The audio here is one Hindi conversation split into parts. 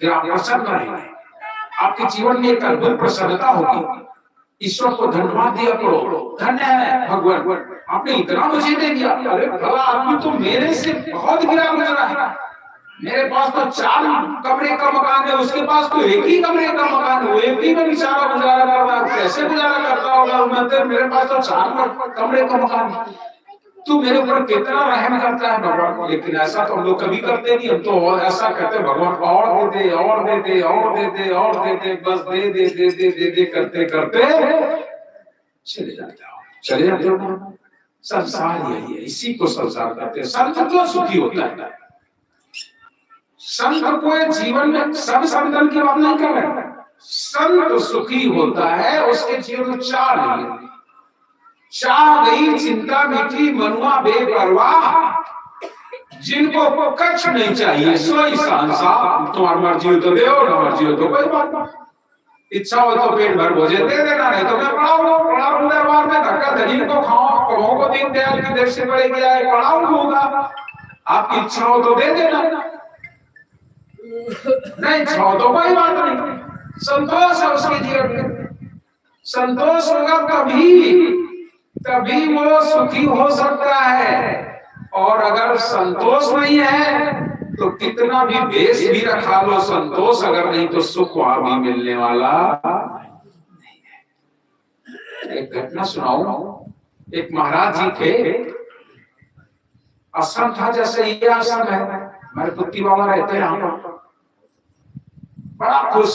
फिर आप प्रसन्न रहेंगे, आपके जीवन में एक अद्भुत प्रसन्नता होगी। ईश्वर को धन्यवाद दिया करो, धन्य है भगवान, आपने इतना मुझे दे दिया। अरे भला आदमी तो मेरे से बहुत गिरा गुजरा है, मेरे पास तो 4 कमरे का मकान है, उसके पास तो 1 ही कमरे का मकान है, 1 ही में बेचारा गुजारा कर रहा है, कैसे गुजारा करता होगा। मैं मेरे पास तो 4 कमरे का मकान है, तू मेरे ऊपर कितना रहम करता है भगवान। लेकिन ऐसा तो हम लोग कभी करते नहीं, हम तो ऐसा कहते भगवान और दे दे और दे दे और दे दे और दे दे, बस दे दे दे दे दे दे करते करते चले जाते हो। संसार यही है, इसी को संसार कहते हैं। संत क्यों सुखी होता है? संत को जीवन में, सब संतन की बात नहीं कर रहे, संत सुखी होता है उसके जीवन में चाह गई चिंता मिठी मनुआ बेपरवाह, जिनको कछ नहीं चाहिए सोई सांसा। तुम्हारी मर्जी हो तो दे, ना मर्जी हो तो कोई बात नहीं, इच्छा हो तो पेट भर भोजन दे देना, नहीं तो मैं पढ़ाऊं दरबार में, धक्का धनी को खाओ, कहो को दीन दयाल की दृष्टि पड़ेगी, पढ़ाऊंगा, आपकी इच्छा हो तो दे देना, नहीं इच्छा हो तो कोई बात नहीं। संतोष है उसके जीवन में, संतोष होगा तभी वो सुखी हो सकता है। और अगर संतोष नहीं है तो कितना भी भेष भी रखा लो, संतोष अगर नहीं तो सुख वहां भी मिलने वाला नहीं है। एक घटना सुनाऊं, एक महाराज जी थे, आश्रम था जैसे ये आश्रम है, हमारे पुत्ती बाबा रहते हैं यहाँ पर, बड़ा खुश,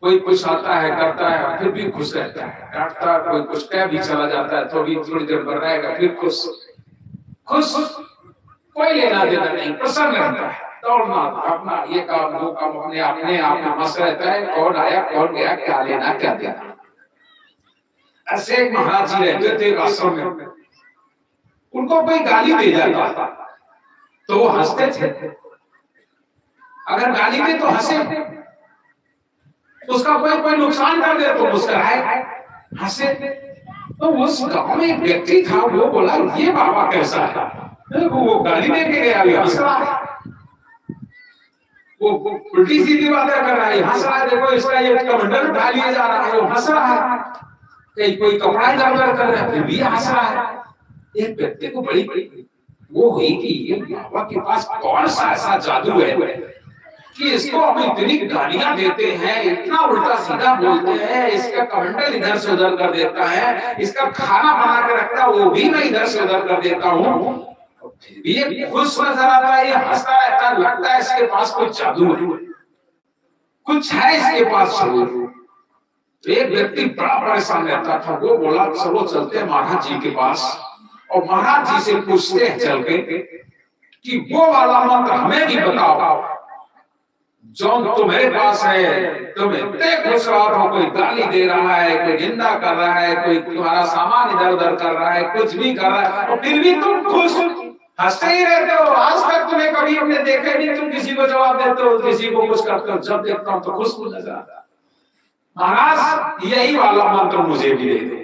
कोई कुछ आता है करता है फिर भी खुश रहता है, डांटता है कोई कुछ कह भी चला जाता है तो भी थोड़ी देर भर रहेगा फिर खुश, कोई लेना देना नहीं, प्रसन्न रहता है, दौड़ना अपना ये काम वो काम अपने अपने आप में मस्त रहता है, कौन आया कौन गया क्या लेना क्या देना। ऐसे एक महाराज जी रहते थे आश्रम में, उनको कोई गाली दे जाता तो वो हंसते थे, अगर गाली दे तो हंसे, उसका कोई नुकसान कर दे तो मुस्कुराए हंसे। तो उस गांव में एक व्यक्ति था, वो बोला ये बाबा कैसा है, वो गाली दे के गया हंस रहा है, वो उल्टी सीधी बातें कर रहा है हंस रहा है, देखो इसका ये कमंडल उठा लिया जा रहा है वो हंस रहा है, कहीं कोई कपड़ा इधर-उधर कर रहा है फिर भी हंस रहा है। एक व्यक्ति को बड़ी वो हुई कि ये बाबा के पास कौन सा ऐसा जादू है कि इसको हम इतनी गालियां देते हैं, इतना उल्टा सीधा बोलते हैं, इसका कमंडल इधर से उधर कर देता है, इसका खाना बना के रखता है वो भी मैं इधर से उधर कर देता हूँ, फिर भी ये खुश नजर आता है, ये हंसता रहता है, लगता है इसके पास कुछ जादू है, कुछ है इसके पास जरूर। एक व्यक्ति बड़ा परेशान रहता था, वो बोला चलो चलते हैं महाराज जी के पास और महाराज जी से पूछते हैं चल के कि वो वाला मंत्र हमें भी बताओ जो तुम्हारे पास है, तुम इतने खुश हो, कोई गाली दे रहा है, कोई निंदा कर रहा है, कोई तुम्हारा सामान इधर उधर कर रहा है, कुछ भी कर रहा है और फिर भी तुम खुश हंसते ही रहते हो। आज तक तुम्हें कभी हमने देखे नहीं तुम किसी को जवाब देते हो, किसी को कुछ करते हो, जब देखता हूं तो खुश नजर आता है। महाराज यही वाला मंत्र मुझे भी दे दो,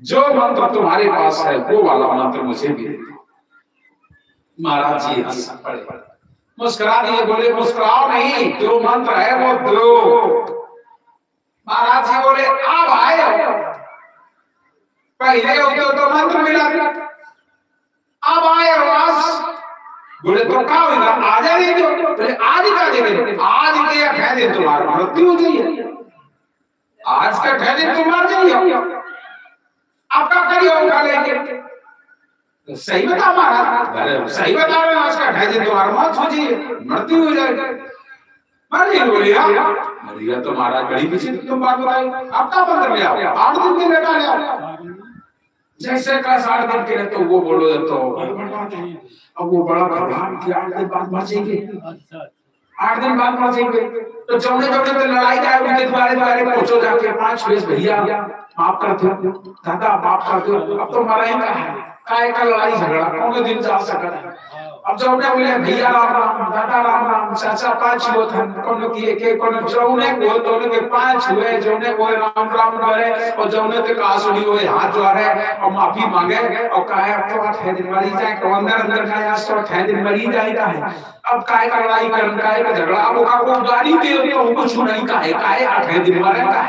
जो मंत्र तुम्हारे पास है वो वाला मंत्र मुझे भी दे दो। महाराज जी हंस पड़े, मुस्कुरा दिए, बोले मुस्कुराओ नहीं, जो मंत्र है वो दो। महाराज जी बोले अब आए, पहले होते तो मंत्र मिला, अब आए आज, बोले तो क्या होगा आज दे दो, बोले आज का दे दो, आज के कह दे तुम्हारा मृत्यु हो जाइए, आज का कह दे तुम मर जाइए, आपका करियो उठा लेंगे। तो सही बता महाराज, सही बता रहे आज का कह दे तुम्हारा मौत हो जाइए, मृत्यु हो जाएगी। महाराज बोलिया तो महाराज बड़ी विचित्र तुम बात बताई, आपका मंत्र ले आओ, 8 दिन के लेटा ले आओ, जैसे का 8 दिन के लिए तो वो बोलो तो अब वो बड़ा भगवान की 8 दिन बाद मर जाएंगे, 8 दिन बाद मर जाएंगे, तो जौने जौने पे लड़ाई जाए उनके द्वारे पूछो जाके 5 वेश भैया माफ कर दो, दादा माफ कर दो, अब तो मरा ही का है, काय का लड़ाई झगड़ा कौन दिन जा सकता है, अब जो ने बोले भैया राम राम, दादा राम राम, चाचा पांच हुए थे, कोनो किए के कोनो जौने को तो ने पांच हुए, जौने को राम राम करे और जौने ते का सुनी हुए हाथ जोड़े और माफी मांगे और कहे अब तो आठ दिन मरी जाए, तो अंदर का आज तो 8 दिन मरी जाएगा है। अब काय का लड़ाई करन काय का झगड़ा, अब का को गाड़ी दे तो कुछ नहीं काहे 8 दिन मरेगा,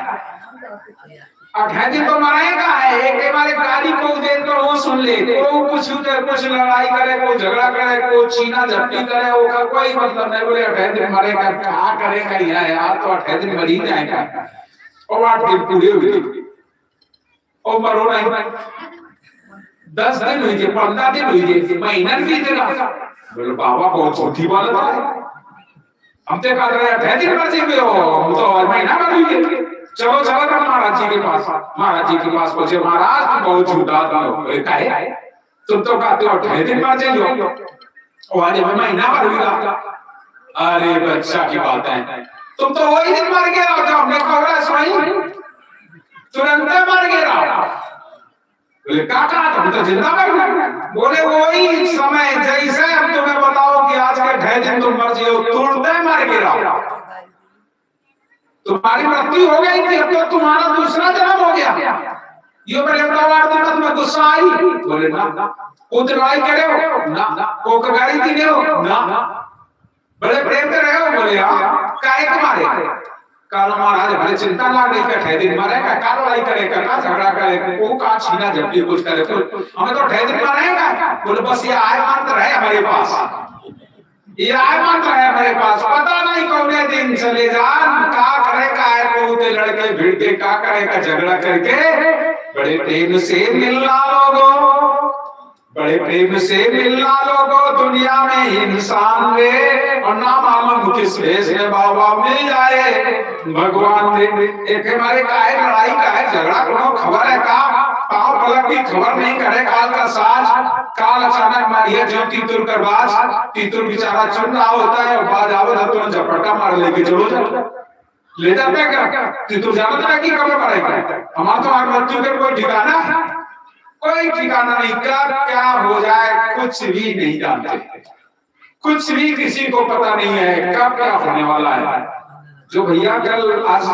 8 दिन तो मरेगा है। एक बार गाड़ी को दे तो वो सुन ले, को कुछ उधर कुछ लड़ाई करे, को झगड़ा करे, को छीना झपटी करे, वो का कोई मतलब नहीं। बोले 8 दिन मरेगा, क्या करेगा यार, तो 8 दिन मर ही जाएगा। और 8 दिन पूरे हुए और मरो नहीं, 10 दिन हुई, 15 दिन हुई, महीना बीत गया। बोले बाबा बहुत झूठी बात है, हम तो कह रहे 8 दिन मर जाएंगे, हम तो महीना मर हुई। चलो चलो तो महाराज जी के पास, महाराज जी के पास पहुंचे। महाराज तुम बहुत झूठा आदमी हो, काहे तुम तो कहते हो 8 दिन मर जाएंगे और आज महीना मर हुआ। अरे बच्चा की बात है, तुम तो वही दिन मर गए हो जब हमने कहा सोई, तुरंत मर गए। बोले काका तुम तो जिंदा मर गए। बोले वही समय जैसे अब तुम्हें बताओ कि आज के 8 दिन तुम मर जियो, तुरंत मर गए। तुम्हारी मृत्यु हो गई थी, अब तो तुम्हारा दूसरा जन्म हो गया। ये बड़े बड़ा तुम्हें गुस्सा आई। बोले ना, वो लड़ाई करे हो ना, वो गाड़ी पीने हो ना, बड़े प्रेम से रहे हो। बोले हाँ, काहे के मारे? काल महाराज बड़े चिंता लाग रही, 8 दिन मरेगा, का लड़ाई करेगा, का झगड़ा करेगा, वो का छीना झपटी कुछ करे, हमें तो 8 दिन मरेगा। बोले बस ये आय मंत्र है हमारे पास, ये आय मंत्र है हमारे पास, पता नहीं कौने दिन चले जान, का करेगा है को उते लड़के भिड़ के, का करेगा झगड़ा करके। बड़े प्रेम से मिलना लोगों, बड़े प्रेम से मिलना लोगों, दुनिया में इंसान रे और ना मालूम किस भेष में बाबा मिल जाए भगवान रे। एक हमारे का है लड़ाई का है झगड़ा, कोनो खबर है का पांव पलक की खबर नहीं करे, काल का साज, काल अचानक मारिया जो तीतुर कर बाज, तीतुर बेचारा चुन रहा होता है और बाज आवत है तुरंत झपट्टा मार लेके चलो जा ले जाते हैं क्या? तीतुर जानता है कि कब मरेगा। हमारा तो आग मृत्यु के कोई ठिकाना, कोई ठिकाना नहीं, कब क्या हो जाए कुछ भी नहीं जानते, कुछ भी किसी को पता नहीं है कब क्या होने वाला है। जो भैया कल आज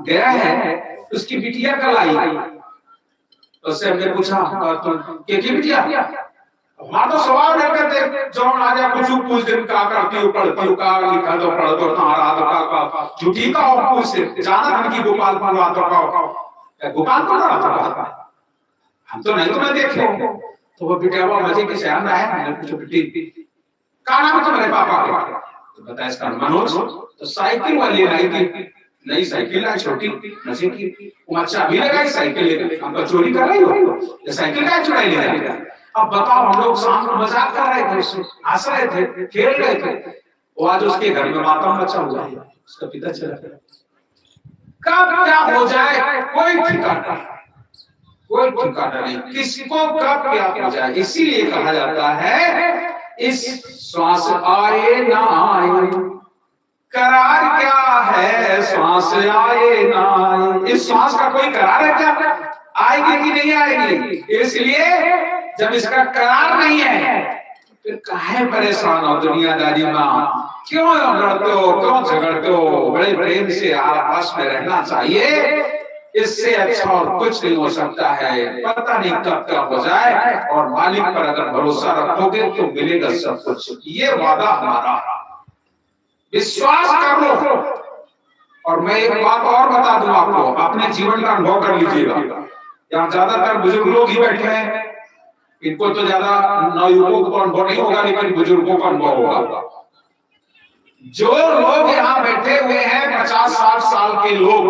गया है उसकी बिटिया कल आई, उससे हमने पूछा तुम क्या की बिटिया? हमारा तो सवाल नहीं करते, जो आजा कुछ दिन का करती हो, पढ़ती हो, का लिखा तो पढ़ दो, कहाँ रहा का झूठी का और पूछ जाना हम की गोपालपुर रहा तो गोपालपुर रहा था, हम तो नहीं तुम्हें देखे। तो वो बेटा वो मजे के शहर में है, मैंने पूछा बेटी का नाम तुम्हारे पापा का? तो बताया इसका मनोज। तो साइकिल वाली लाई थी, नई साइकिल है छोटी नशे की, वो अच्छा अभी लगाई साइकिल लेकर, हम तो चोरी कर रही हो, ये साइकिल का चुराई ले रहा है। अब बताओ, हम लोग शाम को मजाक कर रहे थे, हंस रहे थे, खेल रहे थे, वो आज उसके घर में मातम मचा हुआ है, उसका पिता चला गया। कब क्या हो जाए कोई ठिकाना, कोई ठिकाना नहीं, किसको कब क्या हो जाए। इसीलिए कहा जाता है इस श्वास आए ना आए करार क्या है, श्वास आए ना आए, इस श्वास का कोई करार है क्या? आएगी कि नहीं आएगी? इसलिए जब इसका करार नहीं है फिर काहे परेशान हो दुनियादारी में, क्यों लड़ते हो, क्यों झगड़ते हो? बड़े प्रेम से आपस में रहना चाहिए, इससे अच्छा और कुछ नहीं हो सकता है। पता नहीं कब क्या हो जाए, और मालिक पर अगर भरोसा रखोगे तो मिलेगा सब कुछ, ये वादा हमारा, विश्वास कर लो। और मैं एक बात और बता दूं आपको, अपने जीवन का अनुभव कर लीजिएगा। यहाँ ज्यादातर बुजुर्ग लोग ही बैठे हैं, इनको तो ज्यादा नवयुवकों को अनुभव नहीं होगा, लेकिन बुजुर्गों का अनुभव होगा। जो लोग यहाँ बैठे हुए हैं 50-60 साल के लोग,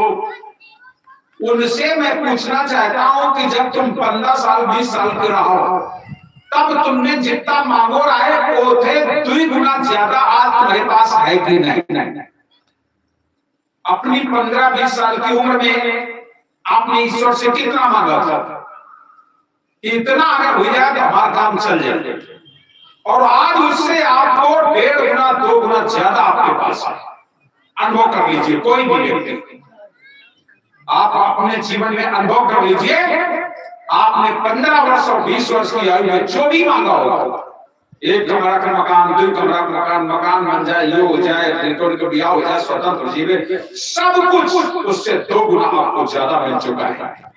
उनसे मैं पूछना चाहता हूं कि जब तुम 15 साल 20 साल के रहो, तब तुमने जितना मांगो रहे वो थे 2 गुना ज्यादा आज तुम्हारे पास है कि नहीं? अपनी 15-20 साल की उम्र में आपने ईश्वर से कितना मांगा था? इतना अगर हो जाए तो हमारा काम चल जाए, और आज उससे आपको 1.5 गुना 2 गुना ज्यादा आपके पास है। अनुभव कर लीजिए, कोई भी व्यक्ति आप अपने जीवन में अनुभव कर लीजिए, आपने 15 वर्ष और 20 वर्ष की आयु में जो भी मांगा होगा एक कमरा का मकान, दो कमरा का मकान, मकान बन जाए, ये हो जाए, रिकॉर्ड का ब्याह हो जाए, स्वतंत्र जीवे, सब कुछ उससे 2 गुना आपको ज्यादा मिल चुका है।